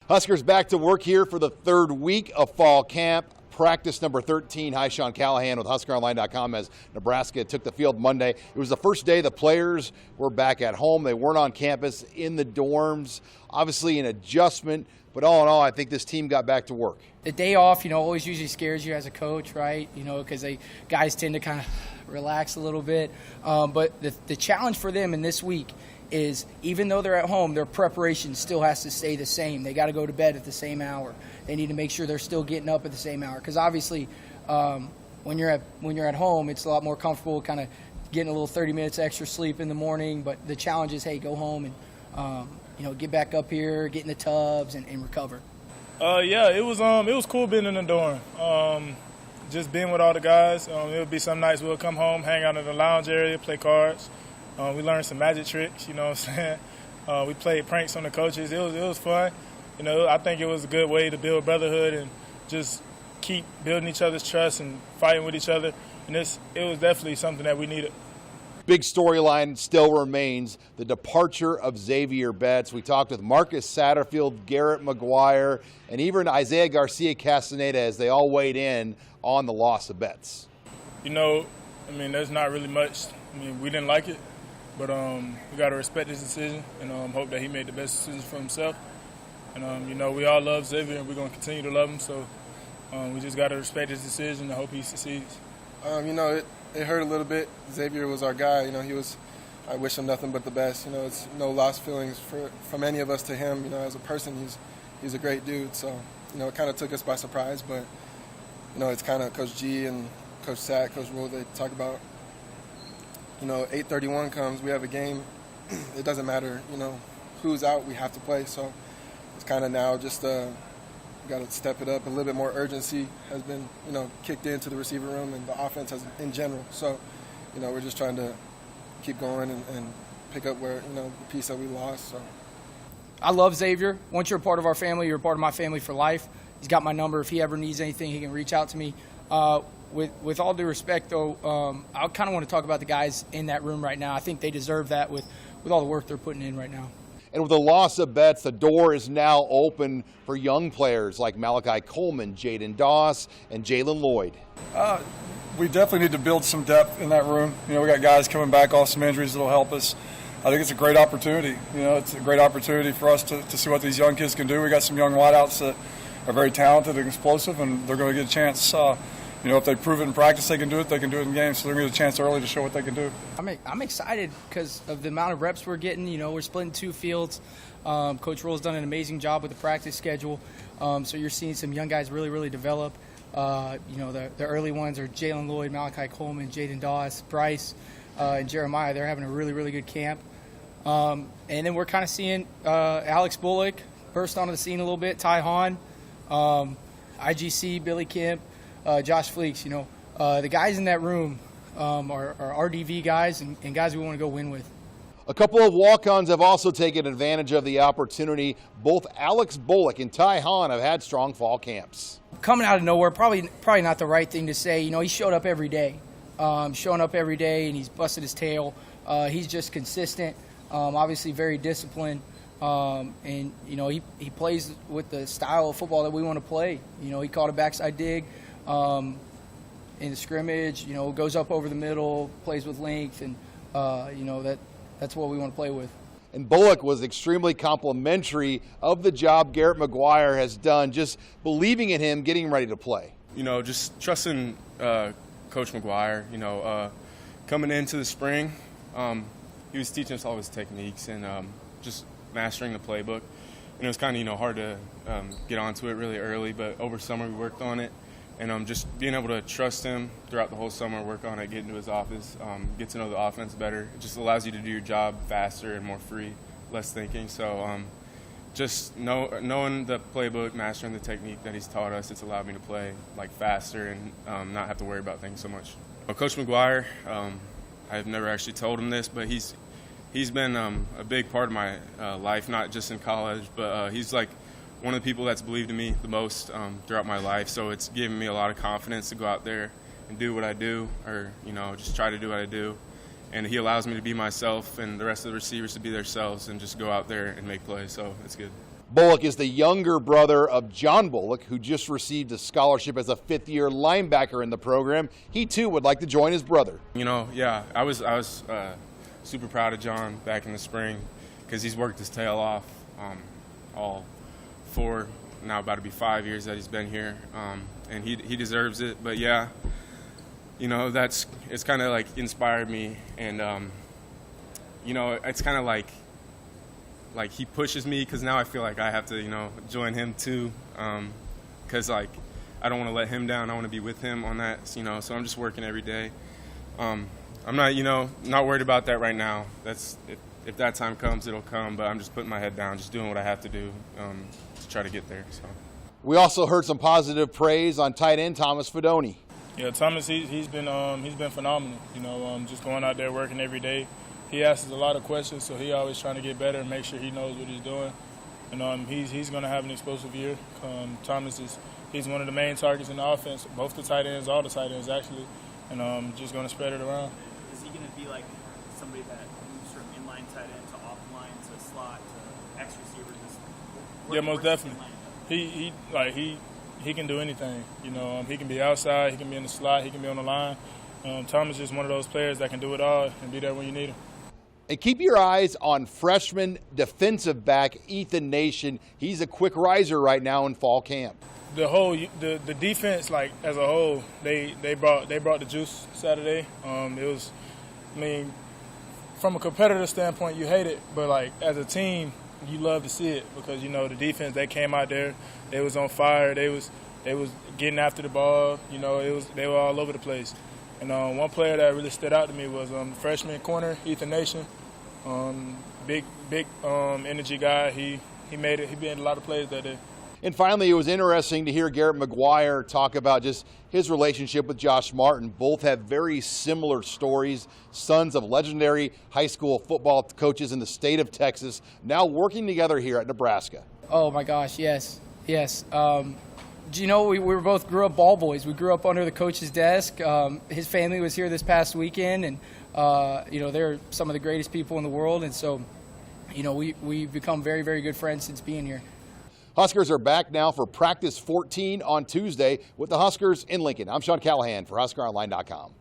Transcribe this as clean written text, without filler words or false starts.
Huskers back to work here for the third week of fall camp. Practice number 13. Hi, Sean Callahan with HuskerOnline.com as Nebraska took the field Monday. It was the first day the players were back at home. They weren't on campus in the dorms. Obviously an adjustment, but all in all, I think this team got back to work. The day off, always usually scares you as a coach, right? Because guys tend to kind of relax a little bit. But the challenge for them in this week is even though they're at home, their preparation still has to stay the same. They got to go to bed at the same hour. They need to make sure they're still getting up at the same hour. Because obviously, when you're at home, it's a lot more comfortable, kind of getting a little 30 minutes extra sleep in the morning. But the challenge is, hey, go home and get back up here, get in the tubs, and recover. Yeah, it was cool being in the dorm. Just being with all the guys. It would be some nights we'll come home, hang out in the lounge area, play cards. We learned some magic tricks, you know what I'm saying? We played pranks on the coaches. It was fun. I think it was a good way to build brotherhood and just keep building each other's trust and fighting with each other. And it was definitely something that we needed. Big storyline still remains the departure of Xavier Betts. We talked with Marcus Satterfield, Garrett McGuire, and even Isaiah Garcia Castaneda as they all weighed in on the loss of Betts. There's not really much. We didn't like it. But we got to respect his decision and hope that he made the best decision for himself. And, we all love Xavier and we're going to continue to love him. So we just got to respect his decision and hope he succeeds. It hurt a little bit. Xavier was our guy. I wish him nothing but the best. It's no lost feelings from any of us to him. As a person, he's a great dude. So, it kind of took us by surprise. But, it's kind of Coach G and Coach Sack, Coach Rule, they talk about, 8:31 comes, we have a game. It doesn't matter, who's out, we have to play. So it's kind of now just got to step it up. A little bit more urgency has been, kicked into the receiver room and the offense has in general. So, we're just trying to keep going and pick up where, the piece that we lost. So I love Xavier. Once you're a part of our family, you're a part of my family for life. He's got my number. If he ever needs anything, he can reach out to me. With all due respect, though, I kind of want to talk about the guys in that room right now. I think they deserve that with all the work they're putting in right now. And with the loss of Betts, the door is now open for young players like Malachi Coleman, Jaden Doss, and Jalen Lloyd. We definitely need to build some depth in that room. We got guys coming back off some injuries that will help us. I think it's a great opportunity. It's a great opportunity for us to see what these young kids can do. We got some young wideouts that are very talented and explosive, and they're going to get a chance. If they prove it in practice they can do it, they can do it in games. So they're going to get a chance early to show what they can do. I'm excited because of the amount of reps we're getting. We're splitting two fields. Coach Roll's done an amazing job with the practice schedule. So you're seeing some young guys really, really develop. The early ones are Jalen Lloyd, Malachi Coleman, Jaden Doss, Bryce, and Jeremiah. They're having a really, really good camp. And then we're kind of seeing Alex Bullock burst onto the scene a little bit, Ty Hahn, IGC, Billy Kemp, Josh Fleeks. The guys in that room are RDV guys and guys we want to go win with. A couple of walk-ons have also taken advantage of the opportunity. Both Alex Bullock and Ty Hahn have had strong fall camps. Coming out of nowhere, probably not the right thing to say. He showed up every day, and he's busted his tail. He's just consistent, obviously very disciplined. And he plays with the style of football that we want to play. He caught a backside dig in the scrimmage. Goes up over the middle, plays with length, and that's what we want to play with. And Bullock was extremely complimentary of the job Garrett McGuire has done, just believing in him, getting ready to play. Just trusting Coach McGuire. Coming into the spring, he was teaching us all his techniques and just mastering the playbook. And it was kind of hard to get onto it really early, but over summer we worked on it. And just being able to trust him throughout the whole summer, work on it, get into his office, get to know the offense better. It just allows you to do your job faster and more free, less thinking. So just knowing the playbook, mastering the technique that he's taught us, it's allowed me to play faster and not have to worry about things so much. Well, Coach McGuire, I've never actually told him this, but he's been a big part of my life, not just in college, but he's one of the people that's believed in me the most throughout my life. So it's given me a lot of confidence to go out there and do what I do, or just try to do what I do. And he allows me to be myself and the rest of the receivers to be themselves and just go out there and make plays. So it's good. Bullock is the younger brother of John Bullock, who just received a scholarship as a fifth-year linebacker in the program. He, too, would like to join his brother. You know, yeah, I was super proud of John back in the spring because he's worked his tail off all 4, now about to be 5 years that he's been here, and he deserves it. But, yeah, you know, it's kind of, like, inspired me, and, you know, it's kind of like he pushes me because now I feel like I have to, you know, join him too, because like I don't want to let him down. I want to be with him on that, you know. So I'm just working every day. I'm not, you know, not worried about that right now. That's if that time comes, it'll come. But I'm just putting my head down, just doing what I have to do to try to get there. So we also heard some positive praise on tight end Thomas Fedoni. Yeah, Thomas, he's been phenomenal. You know, just going out there working every day. He asks a lot of questions, so he always trying to get better and make sure he knows what he's doing. And he's going to have an explosive year. Thomas he's one of the main targets in the offense, both the tight ends, all the tight ends actually, and just going to spread it around. Is he going to be like somebody that moves from inline tight end to off-line to slot to X receiver? Yeah, most definitely. He can do anything. You know, he can be outside, he can be in the slot, he can be on the line. Thomas is just one of those players that can do it all and be there when you need him. And keep your eyes on freshman defensive back Ethan Nation. He's a quick riser right now in fall camp. The defense, like as a whole, they brought the juice Saturday. It was, I mean, from a competitor standpoint, you hate it, but like as a team, you love to see it because you know the defense. They came out there, they was on fire. They was getting after the ball. You know, they were all over the place. And one player that really stood out to me was freshman corner Ethan Nation. Big energy guy. He made it. He made a lot of plays that day. And finally, it was interesting to hear Garrett McGuire talk about just his relationship with Josh Martin. Both have very similar stories. Sons of legendary high school football coaches in the state of Texas, now working together here at Nebraska. Oh my gosh, yes. You know, we both grew up ball boys. We grew up under the coach's desk. His family was here this past weekend, and you know, they're some of the greatest people in the world. And so, you know, we've become very, very good friends since being here. Huskers are back now for practice 14 on Tuesday with the Huskers in Lincoln. I'm Sean Callahan for HuskerOnline.com.